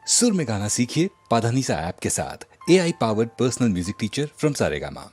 सुर में गाना सीखिए पाधानीसा ऐप के साथ। AI powered personal music teacher from Saregama.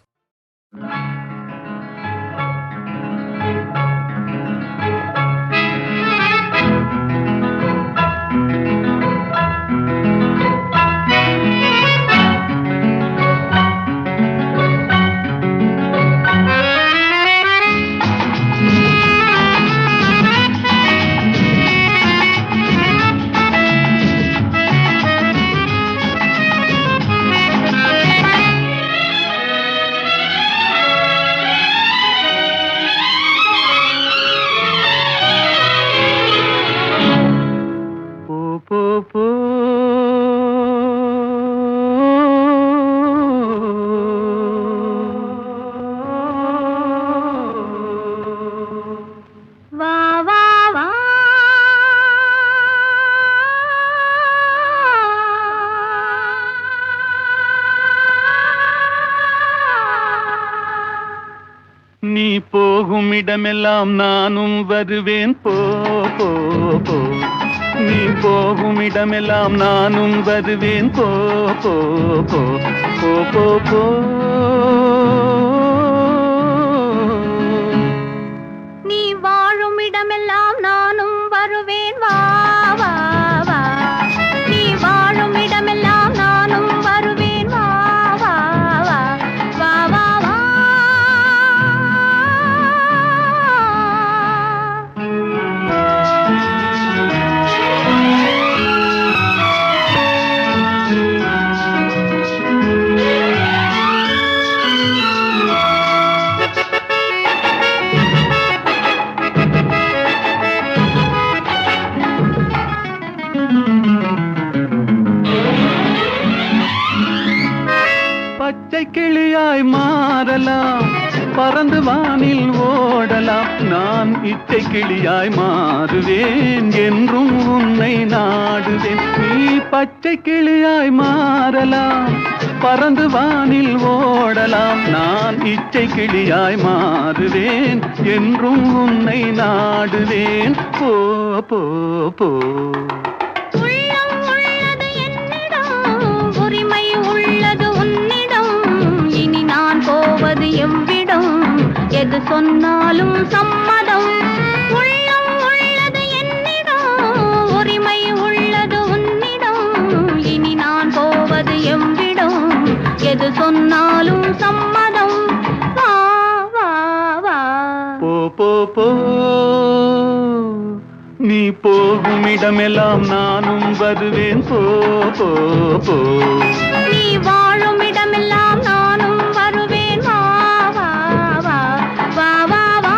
நீ போகுமிடமெல்லாம் நானும் வருவேன் போ போ போ. நீ போகுமிடமெல்லாம் நானும் வருவேன் போ போ போ போ போ போ. நீ வாழுமிடமெல்லாம் நானும் வருவேன் வா வா வா. நீ வாழுமிடமெல்லாம் நானும் வருவேன் வா வா வா வா வா வா. பச்சை கிளியாய் மாறலாம், பறந்து வானில் ஓடலாம். நான் இச்சை கிளியாய் மாறுவேன், என்றும் உன்னை நாடுவேன். நீ பச்சை கிளியாய் மாறலாம், பறந்து வானில் ஓடலாம். நான் இச்சை கிளியாய் மாறுவேன், என்றும் உன்னை நாடுவேன். போ போ போ. உள்ளம் உள்ளது என்னிடம், உரிமை உள்ளது உன்னிடம். இனி நான் போவது எவ்விடம், எது சொன்னாலும் சம்மதம். உள்ளம் உள்ளது என்னிடம், உரிமை உள்ளது உன்னிடம். இனி நான் போவது எவ்விடம், எது சொன்னாலும் சம்மதம். வா வா வா. போ போ போ. நீ போகுமிடமெல்லாம் நானும் வருவேன் போ போ போ. நீ வாழுமிடமெல்லாம் நானும் வருவேன் வா வா வா வா வா வா.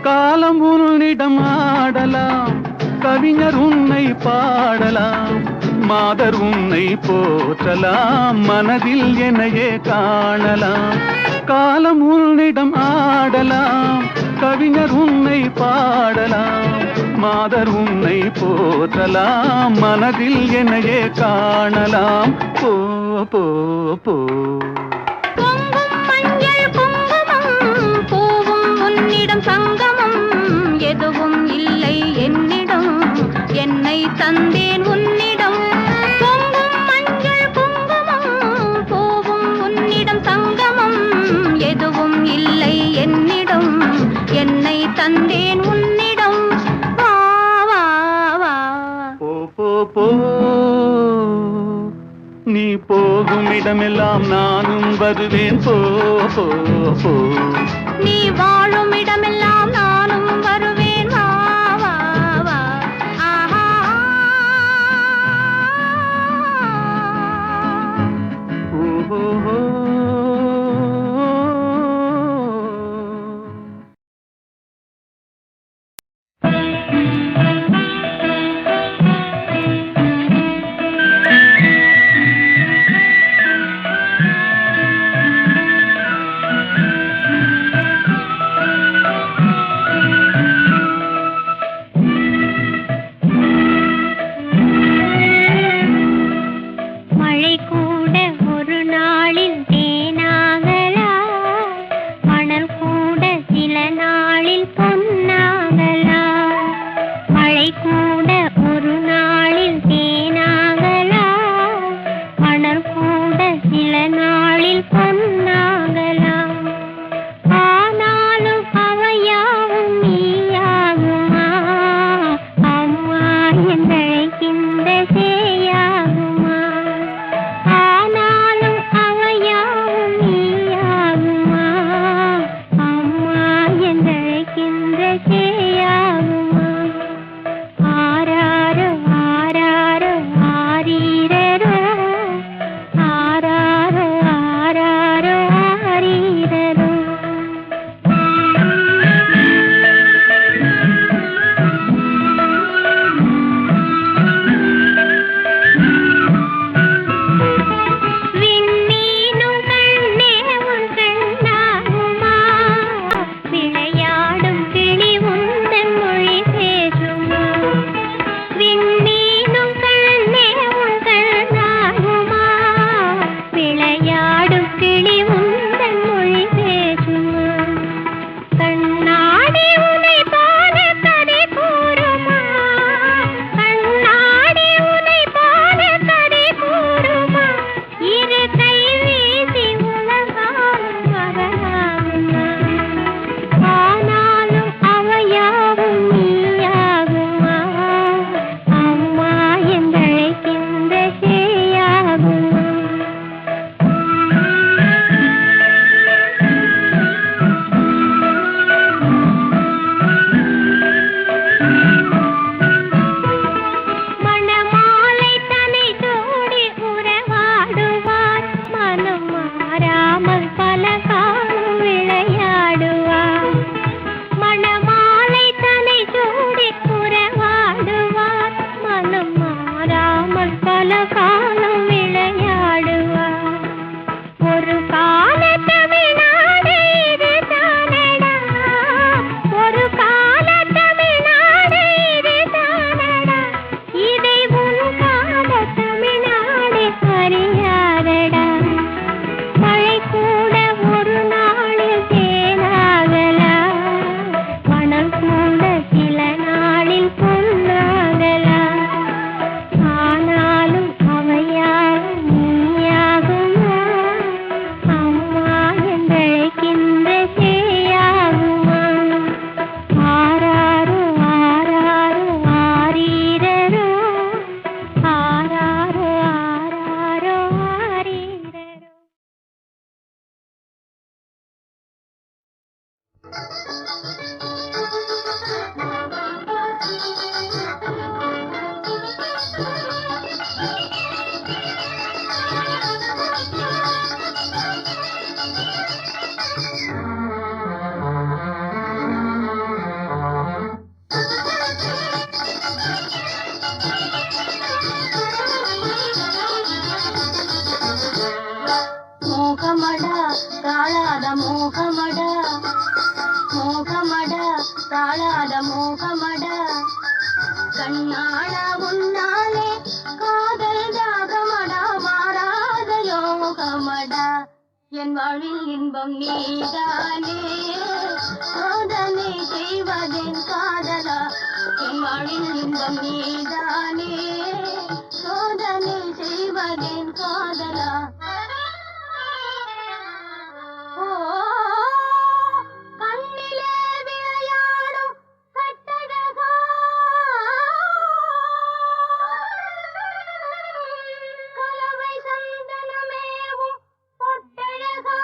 காலம் உன்னிடம் ஆடலாம், கவிஞர் உன்னை பாடலாம். மாதர் உன்னை போற்றலாம், மனதில் என்னையே காணலாம். காலம் உன்னிடம் ஆடலாம், கவிஞர் உன்னை பாடலாம். மாதர் உன்னை போற்றலாம், மனதில் என்னையே காணலாம். போ போ போ. பொங்கும் மஞ்சள் குங்குமம், பூவும் உன்னிடம் சங்கமம். எதுவும் இல்லை என்னிடம், என்னை தந்தேன் உன்னிடம். பொங்கும் மஞ்சள் குங்குமம், பூவும் உன்னிடம் சங்கமம். எதுவும் இல்லை என்னிடம், என்னை தந்தேன் உன்னிடம். வா வா வா. போ போ போ. நீ போகுமிடமெல்லாம் நானும் வருவேன் போ போ போ. நீ வாழுமிடமெல்லாம் நானும் வருவேன் வா வா வா. ஆஹா. ஓஹோ. என் வாழ்வில் இன்பம் நீதானே சோதனை செய்வதென் காதலா என் வாழ்வில் இன்பம் நீதானே சோதனை செய்வதென் காதலா ஓ கண்ணிலே விளையாடும் கட்டழகா கலவை சந்தனமேவும் பொட்டழகா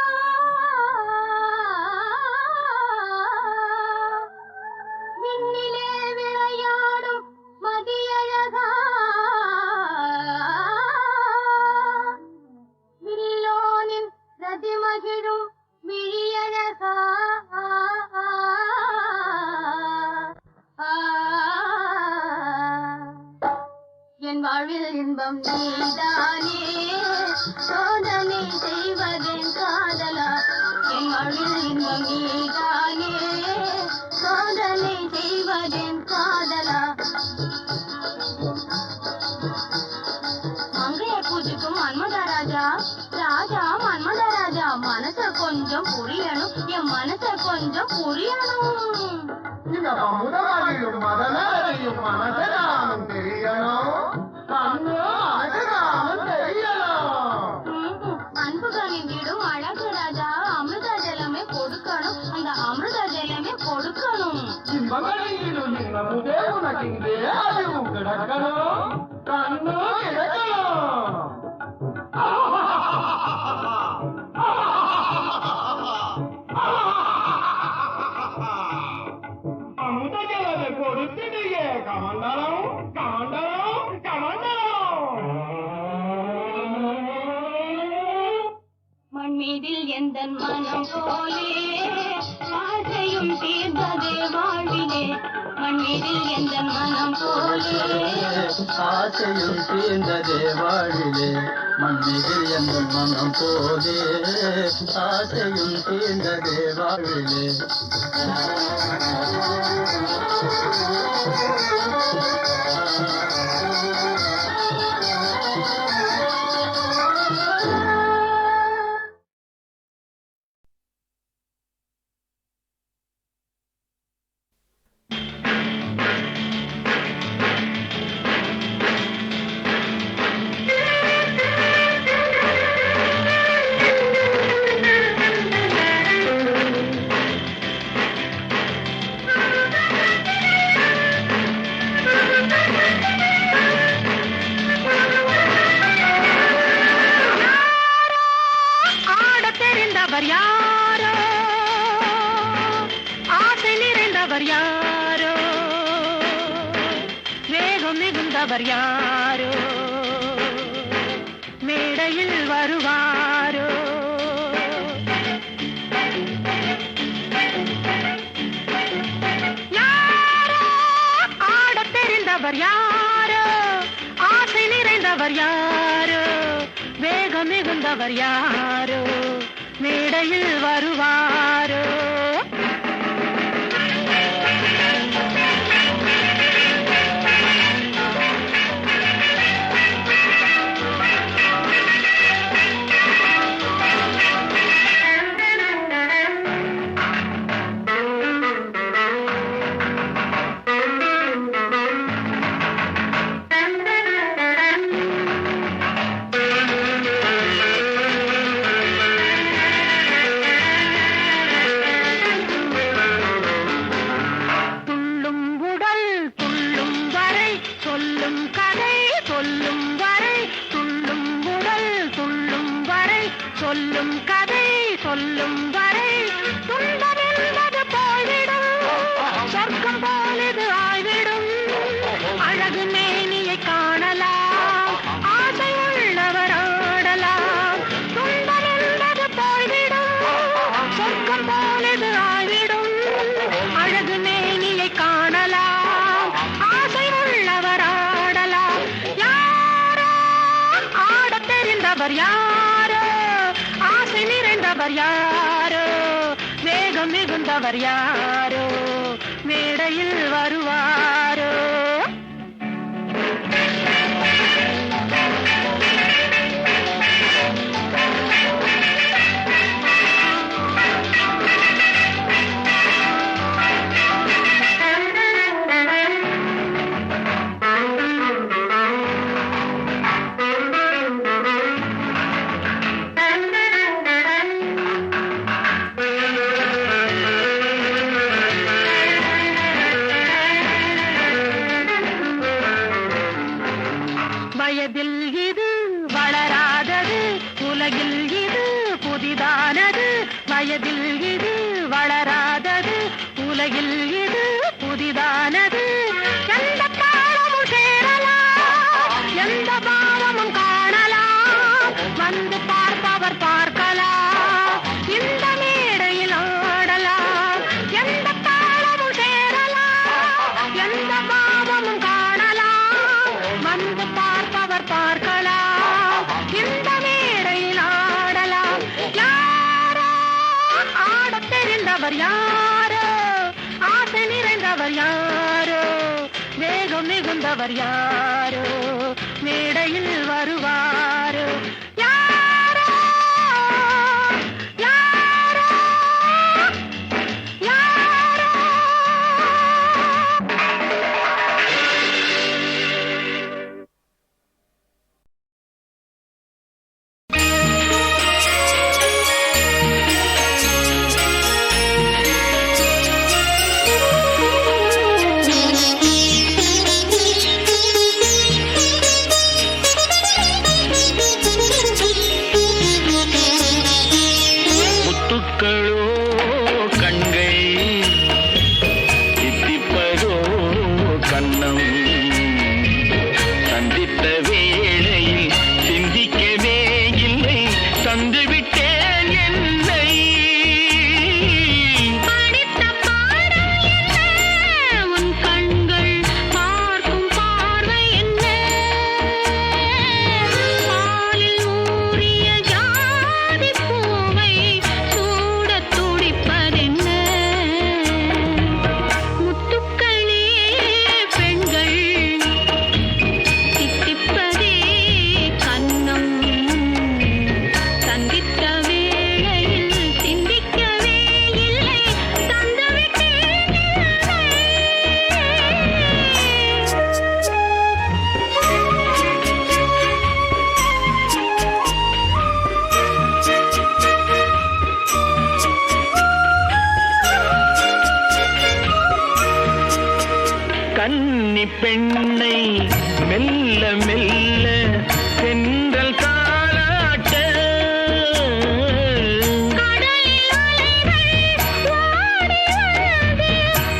விண்ணிலே விளையாடும் மதியழகா வில்லோனின் ரதிமகிழும் விழியழகா என் வாழ்வில் இன்பம் நீதானே சோதனை செய்வதென் காதலா என் வாழ்வில் இன்பம் நீதானே சோதனை செய்வதென் காதலா மங்கைய பூஜைக்கும் மன்மதராஜா ராஜா மன்மதராஜா மனச கொஞ்சம் புரியணும் என் மனச கொஞ்சம் புரியணும் இந்த அமுதவாதியும் மதனாரையும் மனசனாலும் தெரியணும் அழகாலும் தெரியணும் அன்பு கணிந்திடும் அழகு ராஜா அமிர்த ஜலமே கொடுக்கணும் அந்த அமிர்த ஜலமே கொடுக்கணும் இன்பங்களிலும் இன்னமுதே உனக்கு இங்கே அறிவும் கிடக்கணும் கண்ணு கிடக்கணும் அமுதஜலத்தை கொடுத்துடுங்க கமண்டலம் கமண்டலம் கமண்டலம் மண்மீதில் எந்த மனம் போலே ஆசையும் தீர்ந்ததே வாழ்விலே மண்மீதில் எந்த மனம் போலே ஆசையும் தீர்ந்ததே வாழிலே மண்ணில் எந்த மனம் போதே ஆசையும் தீர்ந்ததே வாழிலே அவர் யாரோ மேடையில் வருவாரோ யாரோ ஆடத் தெரிந்தவர் யாரோ ஆசை நிறைந்தவர் யாரோ வேகம் மிகுந்தவர் யாரோ மேடையில் வருவாரோ சொல்லும் கதை சொல்லும் வரை துன்பம் என்பது போய்விடும் சொர்க்கம் போலது ஆய்விடும் அழகு மேனியை காணலாம் ஆசை உள்ளவர் ஆடலாம் துன்பம் என்பது போய்விடும் சொர்க்கம் போலது ஆய்விடும் அழகு மேனியை காணலாம் ஆசை உள்ளவர் ஆடலாம் யாரோ ஆடத் தெரிந்தவர் யாரோ ஆசை நிறைந்தவர் யாரோ வேகம் மிகுந்தவர் யாரோ மேடையில் வருவாரோ வயதில் இது வளராதது, உலகில் இது புதிதானது. வயதில் இது வளராதது, உலகில் இது புதிதானது. எந்த பாவமும் சேரலாம், எந்த பாவமும் காணலாம். வந்து பார்ப்பவர் பார்க்கலாம், இந்த மேடையில் ஆடலாம். எந்த பாவமும் சேரலாம், எந்த பாவமும் காணலாம். வந்து பார்ப்பவர் பார்க்கலாம், இந்த மேடையில் ஆடலாம். யாரோ ஆடத் தெரிந்தவர் யாரோ, ஆசை நிறைந்தவர் யாரோ, வேகம் மிகுந்தவர் யாரோ, மேடையில் வருவாரோ. யாரோ யாரோ யாரோ. முத்துக்களோ கண்கள், தித்திப்பதோ கண்ணம். சந்தித்த வேளையில் சிந்திக்கவே இல்லை, தந்துவிட்டேன் என்னை. படித்த பாடம் என்ன, உன் கண்கள் பார்க்கும் பார்வை என்ன. பாலில் ஊறிய ஜாதி பூவை சூடத் துடிப்பதென்ன. முத்துக்களே பெண்கள், தித்திப்பதே கன்னம். சந்தித்த வேளையில் சிந்திக்கவே இல்லை, தந்துவிட்டேன் என்னை. கன்னி பெண்ணை மெல்ல மெல்ல சென்றல் தாளாட்ட. கடலில் அலைகள் ஓடி வந்து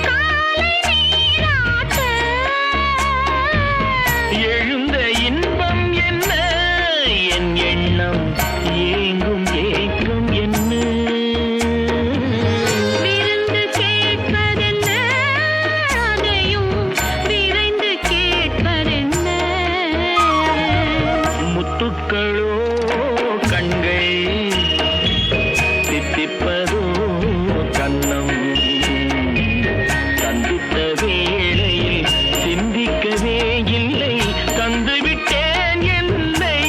காலை நீராட்ட. எழுந்த இன்பம் என்ன, என் எண்ணம் ஏங்கும் ஏக்கம் என்ன. விருந்து கேட்பதென்ன, அதையும் விரைந்து கேட்பதென்ன. முத்துக்களோ கண்கள், தித்திப்பதோ கண்ணம். சந்தித்த வேளையில் சிந்திக்கவே இல்லை, தந்துவிட்டேன் என்னை.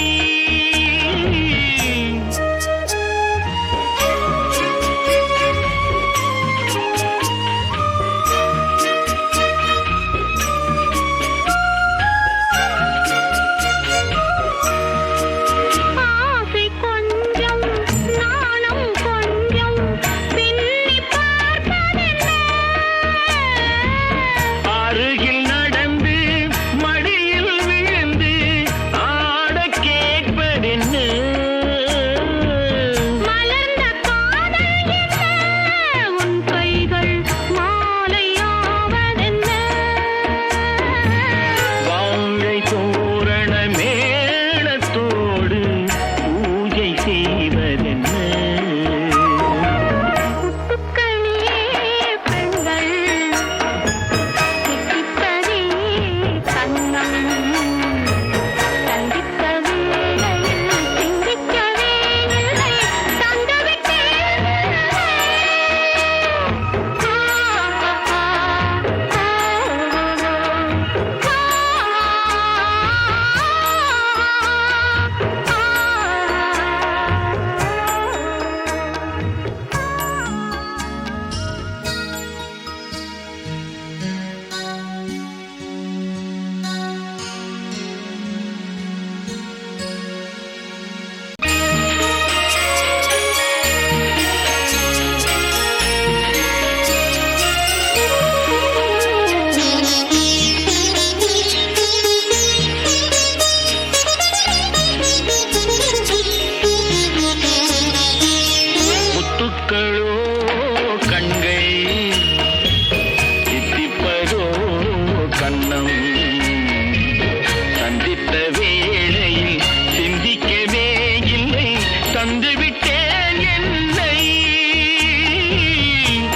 சந்தித்த வேளையில் சிந்திக்கவே இல்லை தந்துவிட்டேன் என்னை.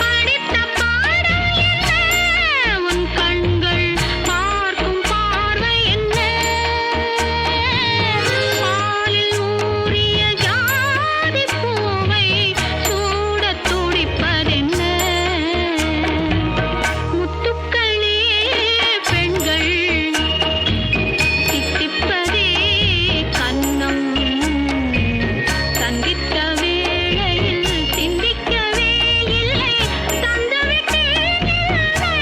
படித்த பாடம் என்ன உன் கண்கள் பார்க்கும் பார்வை என்ன பாலில் ஊறிய ஜாதி பூவை சூடத் துடிப்பதென்ன முத்துக்களே பெண்கள் தித்திப்பதே கன்னம் சந்தித்த வேளையில் சிந்திக்கவே இல்லை தந்துவிட்டேன் என்னை.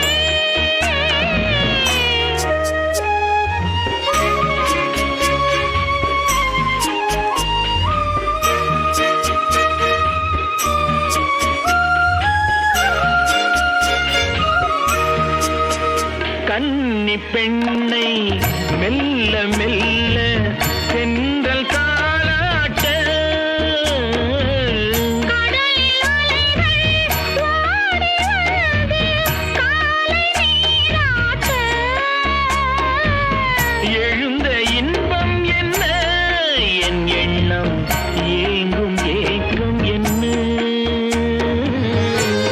கன்னி பெண்ணை மெல்ல மெல்ல சென்றல் தாளாட்ட கடலில் அலைகள் ஓடி வந்து காலை நீராட்ட எழுந்த இன்பம் என்ன என் எண்ணம் ஏங்கும் ஏக்கம் என்ன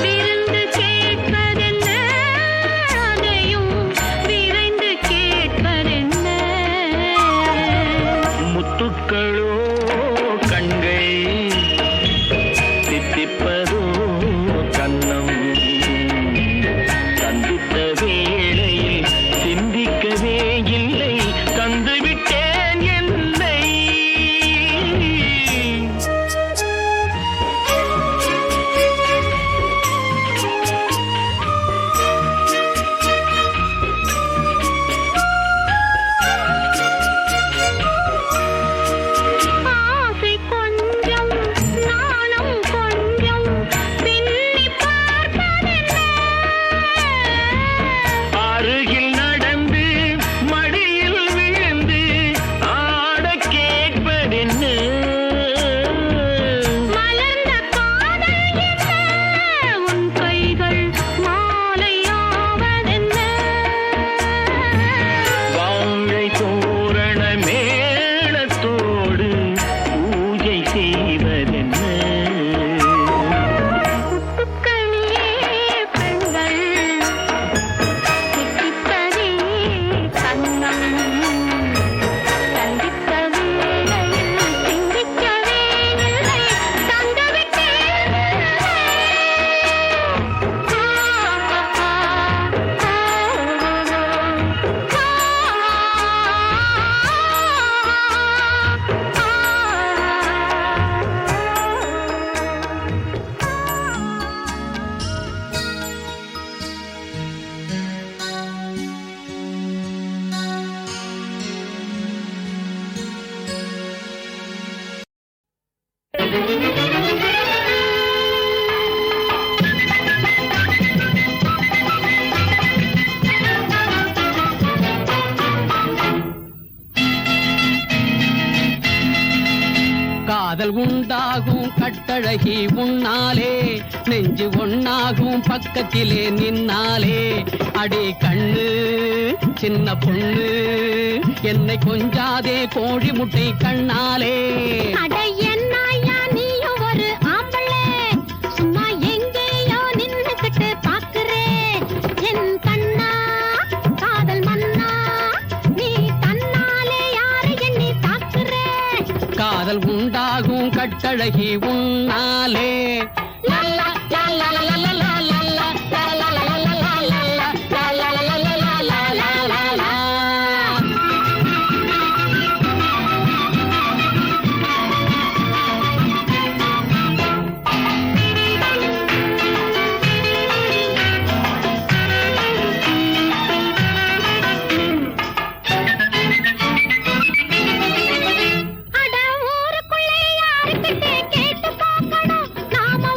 விருந்து கேட்பதென்ன அதையும் விரைந்து கேட்பதென்ன முத்துக்களோ கண்கள் தித்திப்பதோ கன்னம் சந்தித்த வேளையில் சிந்திக்கவே இல்லை தந்துவிட்டேன் என்னை. ஆசை கொஞ்சம் நாணம் கொஞ்சம் பின்னி பார்ப்பதென்ன அருகில் நடந்து மடியில் விழுந்து ஆட கேட்பதென்ன மலர்ந்த காதல் என்ன உன் கைகள் மாலையாவதென்ன வாழை தோரண மேளத்தோடு பூஜை செய்வதென்ன முத்துக்களே பெண்கள் தித்திப்பதே கன்னம் சந்தித்த வேளையில் சிந்திக்கவே இல்லை தந்துவிட்டேன் காதல் உண்டாகும் கட்டழகி உன்னாலே நெஞ்சு ஒன்னாகும் பக்கத்திலே நின்னாலே அடி கண்ணு சின்ன பொண்ணு என்னை கொஞ்சாதே கோழி முட்டை கண்ணாலே அட என்னய்யா நீயும் ஒரு ஆம்பளை சும்மா எங்கேயோ நின்னுக்கிட்டு பாக்குறே என் கண்ணா காதல் மன்னா நீ தன்னாலே யாரை எண்ணி தாக்குறே காதல் உண்டாகும் கட்டழகி உன்னாலே லல்லா, லல்லா, லல்லா, லல்லா, லல்லா, லல்லா, லல்லா, லல்லா, லல்லா, லல்லா, லல்லா, லல்லா, லல்லா, லல்லா. அட ஊருக்குள்ளே யாருக்கிட்டே கேட்டு பார்க்கணும் நாம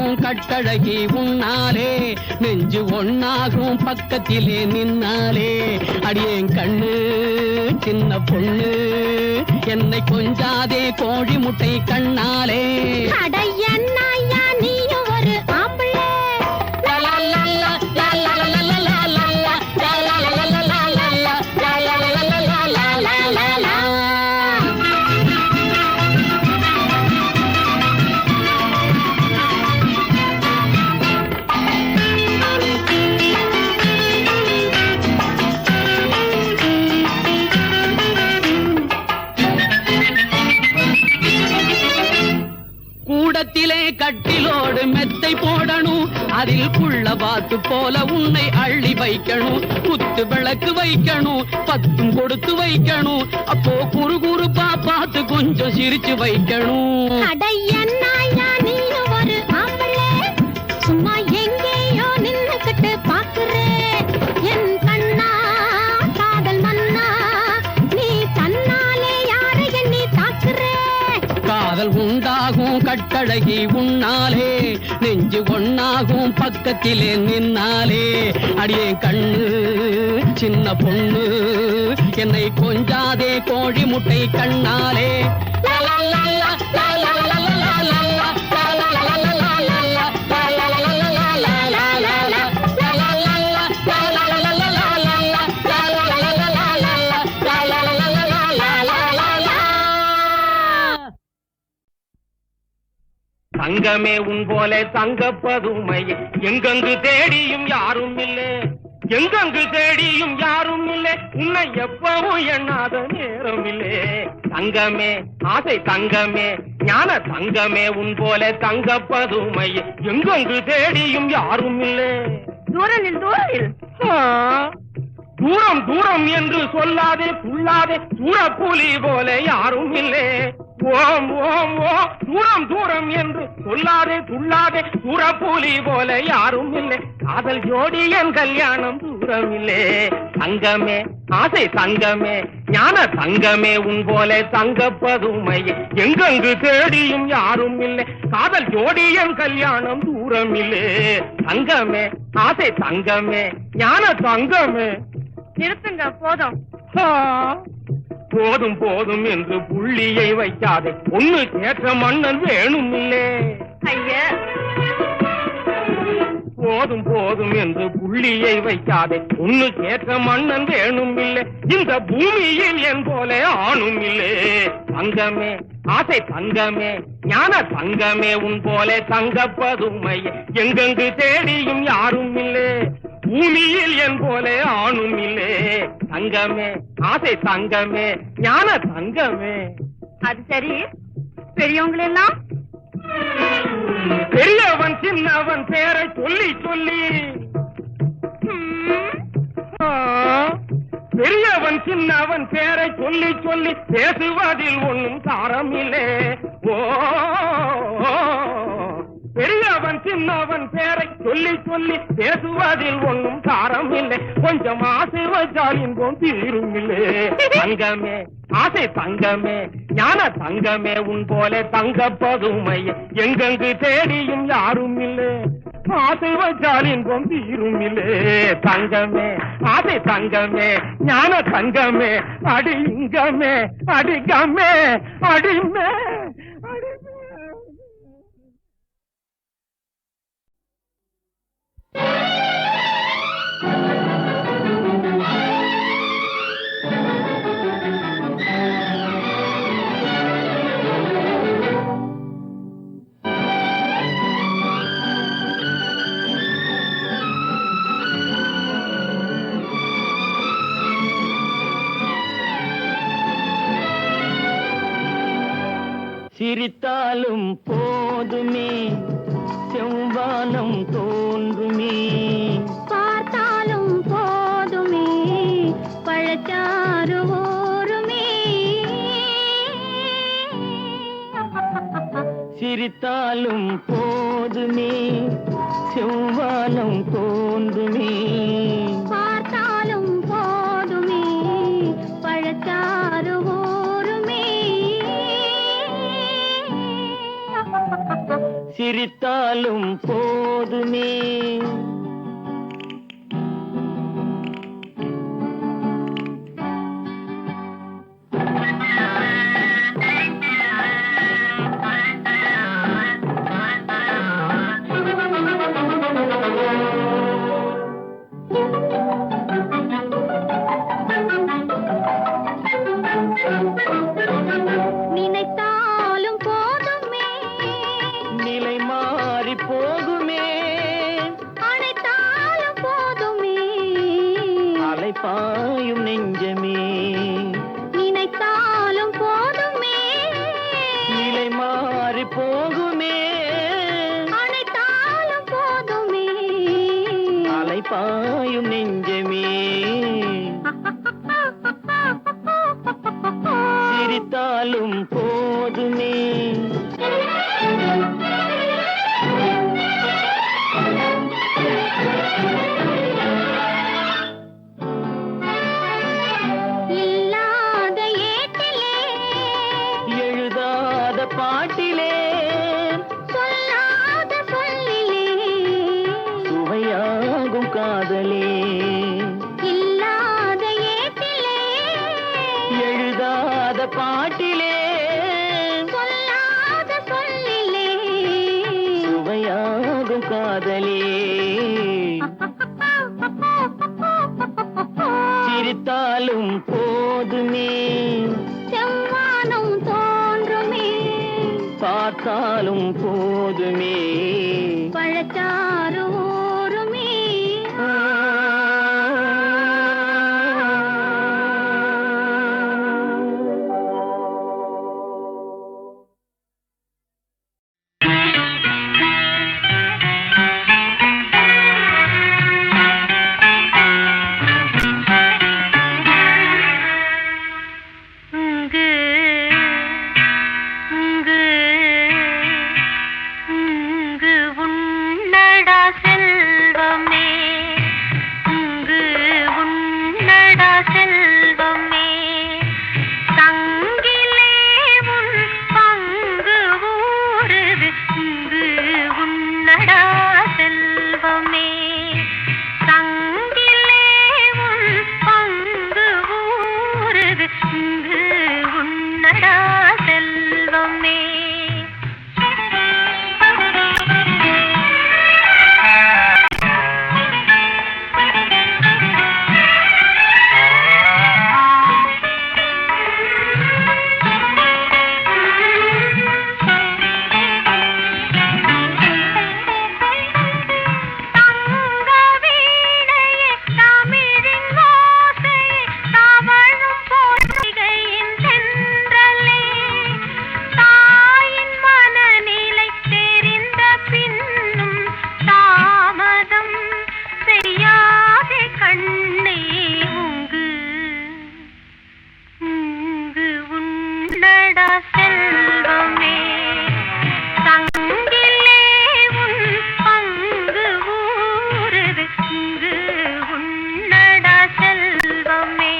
உண்டாகும் கட்டழகி உன்னாலே நெஞ்சு ஒன்னாகும் பக்கத்திலே நின்னாலே அடியேன் கண்ணு சின்ன பொண்ணு என்னை கொஞ்சாதே கோழி முட்டை கண்ணாலே அடையண்ணாயா நீயும் ஒரு ஆம்பளை கூடத்திலே கட்டிலோடு மெத்தை போடணும் அதில் புள்ள பாத்து போல உன்னை அள்ளி வைக்கணும் குத்து விளக்கு வைக்கணும் பத்தும் கொடுத்து வைக்கணும் அப்போ குறுகுறுப்பா பார்த்து கொஞ்சம் சிரிச்சு வைக்கணும் அடையண்ணாயா நீயும் ஒரு ஆம்பளை சும்மா எங்கேயோ நின்னுக்கிட்டு பாக்குறே என் கண்ணா காதல் மன்னா நீ தன்னாலே யாரை எண்ணி தாக்குறே காதல் உண்டாகும் கட்டழகி உன்னாலே நெஞ்சு ஒன்னாகும் பக்கத்திலே நின்னாலே அடியே கண்ணு சின்ன பொண்ணு என்னை கொஞ்சாதே கோழி முட்டை கண்ணாலே தங்கமே உன் போல தங்கப்பதுமை எங்கெங்கு தேடியும் யாரும் இல்லை, எங்கெங்கு தேடியும் யாரும் இல்லை, உன்னை எப்பவும் எண்ணாத நேரம் இல்லை. தங்கமே ஆசை தங்கமே ஞான தங்கமே உன் போல தங்கப்பதுமை எங்கெங்கு தேடியும் யாரும் இல்லை. தூரனில் தூரனில் தூரம் தூரம் என்று சொல்லாதே துள்ளாதே சூரப்புலி போல யாரும் இல்லை. ஓம் ஓம் ஓ தூரம் தூரம் என்று சொல்லாதே துள்ளாதே சூரப்புலி போல யாரும் இல்லை. காதல் ஜோடி என் கல்யாணம் தூரம் இல்லை. தங்கமே ஆசை தங்கமே ஞான தங்கமே உன் போல தங்கப்பதுமை எங்கெங்கு தேடியும் யாரும் இல்லை. காதல் ஜோடி என் கல்யாணம் தூரம் இல்லை. தங்கமே ஆசை தங்கமே ஞான தங்கமே. நிறுத்துங்க போதும். போதும் போதும் என்று புள்ளியை வைக்காதே, பொண்ணு கேட்ட மன்னன் வேணும் இல்லே. ஐயா போதும் போதும் என்று புள்ளியை வைக்காதே, பொண்ணு கேட்ட மன்னன் வேணும் இல்லை. இந்த பூமியில் என் போல ஆணும் இல்லை. தங்கமே ஆசை தங்கமே ஞான தங்கமே உன் போல தங்கப்பதுமை எங்கெங்கு தேடியும் யாரும் இல்லை. பூமியில் என் போல ஆணும் இல்லை. தங்கமே ஆசை தங்கமே ஞான தங்கமே. அது சரி, பெரியவங்களெல்லாம் பெரியவன் சின்னவன் பேரை சொல்லி சொல்லி பெரியவன் சின்னவன் பேரை சொல்லி சொல்லி பேசுவதில் ஒன்றும் சாரம் இல்லை. ஓ பெரியவன் சின்னவன் பேரை சொல்லி சொல்லி பேசுவதில் ஒன்றும் சாரம் இல்லை. கொஞ்சம் ஆசை வச்சால் இன்பம் தீரும் இல்லை. தங்கமே ஆசை தங்கமே ஞான தங்கமே உன் போல தங்கப்பதுமை எங்கெங்கு தேடியும் யாரும் இல்லை. ஆசை வச்சால் இன்பம் தீரும் இல்லை. தங்கமே ஆசை தங்கமே ஞான தங்கமே அடி இங்கமே அடிகமே அடிமே அடிமே. சிரித்தாலும் போதுமே செவ்வானம் தோன்றுமே, பார்த்தாலும் போதுமே பழச்சாறு ஊருமே. சிரித்தாலும் போதுமே செவ்வானம் தோன்றுமே, பார்த்தாலும் போதுமே பழச்சாறு ஊருமே. சிரித்தாலும் போதுமே நினைத்தாலும் போதுமே நிலை மாறி போகுமே அனைத்தாலும் போதுமே அலைப்பாயும் நெஞ்சமே நினைத்தாலும் போதுமே நிலை மாறி போகுமே அனைத்தாலும் போதுமே அலைப்பாயும் நெஞ்சமே சிரித்தாலும் போதுமே இல்லாத ஏட்டிலே எழுதாத பாட்டிலே சொல்லாத சொல்லிலே சுவையாகும் காதலே இல்லாத ஏட்டிலே எழுதாத பாட்டிலே சொல்லாத சொல்லிலே சுவையாகும் காதலே சிரித்தாலும் போதுமே செவ்வானம் தோன்றுமே பார்த்தாலும் போதுமே பழச்சாறு ஊறுமே இங்கு இங்கு இங்கு உன்னடா செல்வமே இங்கு உன்னடா செல்வமே தங்கிலே உன் பங்கு ஊறுது இங்கு உன்னடா செல்வமே தங்கிலே உன் பங்கு ஊறுது இங்கு உன்னடா செல்வமே தங்க வீணையே தமிழின் ஓசையே தவழும் பொய்கையின் சென்றலே தாயின் மனநிலை தெரிந்த பின்னும் தாமதம் செய்யாதே கண்ணே உங்கு இங்கு உன்னடா செல்வமே தங்கிலே உன் பங்கு ஊறுது இங்கு உன்னடா செல்வமே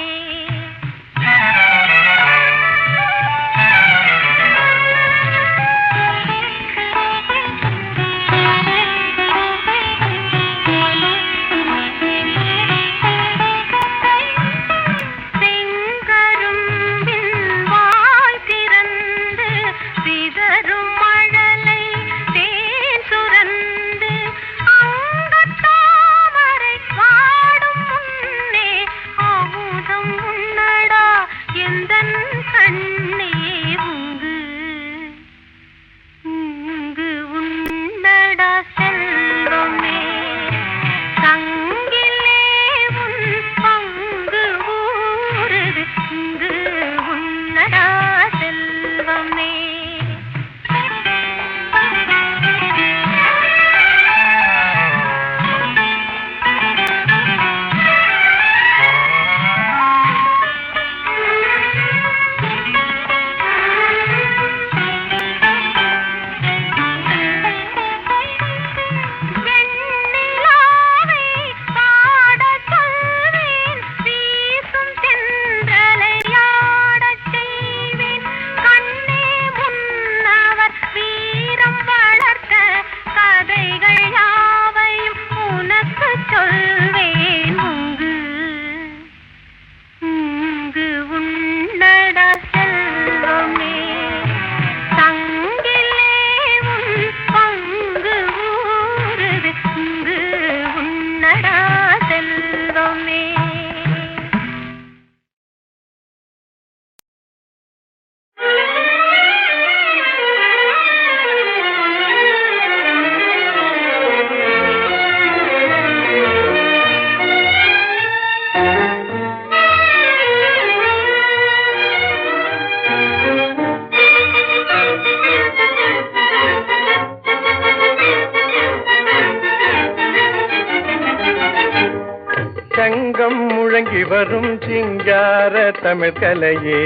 சங்கம் முழங்கி வரும் சிங்கார தமிழ் கலையே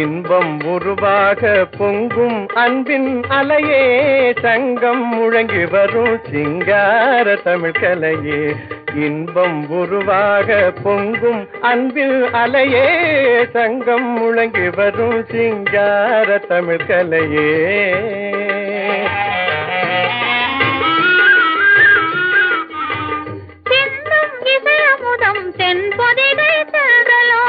இன்பம் உருவாக பொங்கும் அன்பின் அலையே சங்கம் முழங்கி வரும் சிங்கார தமிழ் கலையே இன்பம் உருவாக பொங்கும் அன்பில் அலையே சங்கம் முழங்கி வரும் சிங்கார தமிழ் கலையே தென்பொதிகை சென்றலோ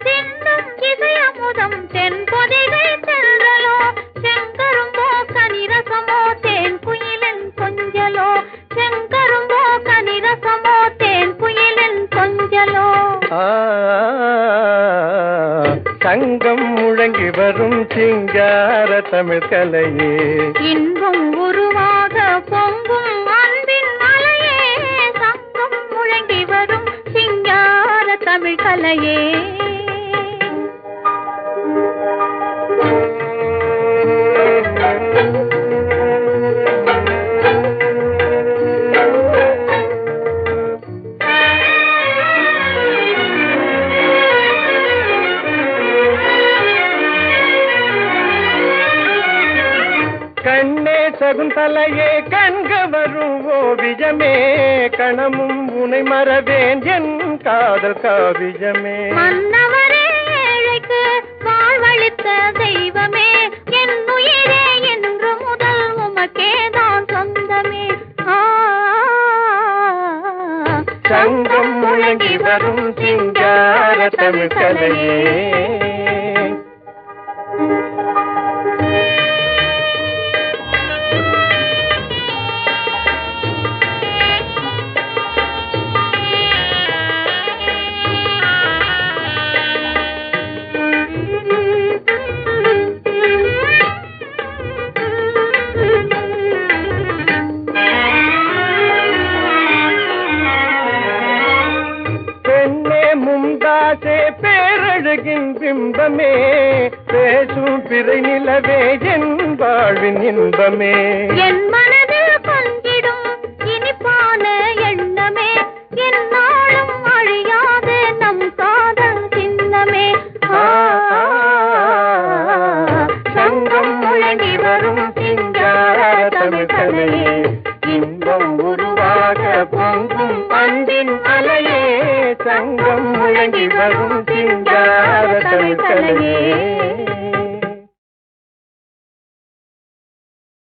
தின்னும் இசையமுதம் தென்பொதிகை சென்றலோ செங்கரும்போ கனிரசமோ தேன் குயிலின் கொஞ்சலோ செங்கரும்போ கனிரசமோ தேன் குயிலின் கொஞ்சலோ சங்கம் முழங்கி வரும் சிங்கார தமிழ் கலையே இன்பம் உருவாக பொங்கும் அன்பின் மலையே சங்கம் முழங்கி வரும் சிங்கார தமிழ் கலையே கண்ணே சகுந்தலையே கண்க வரும் ஓவியமே கணமும் உனை மறவேன் என் காதல் காவியமே மன்னவரே ஏழைக்கு வாழ்வளித்த தெய்வமே என் உயிரே என்று முதல் உமக்கேதான் சொந்தமே சங்கம் முழங்கி வரும் சிங்கார தமிழ் கலையே மும்தாசே பேரழகின் பிம்பமே பேசும் பிறை நிலவே என் வாழ்வின் இன்பமே என் மனதில் கொஞ்சிடும் இனிப்பான எண்ணமே என் நாளும் அழியாத நம் காதல் சின்னமே சங்கம் முழங்கி வரும் சிங்கார தமிழ் கலையே இன்பம் உருவாக பொங்கும் அன்பின் அலையே சங்கம் முழங்கி வரும் சிங்கார தமிழ்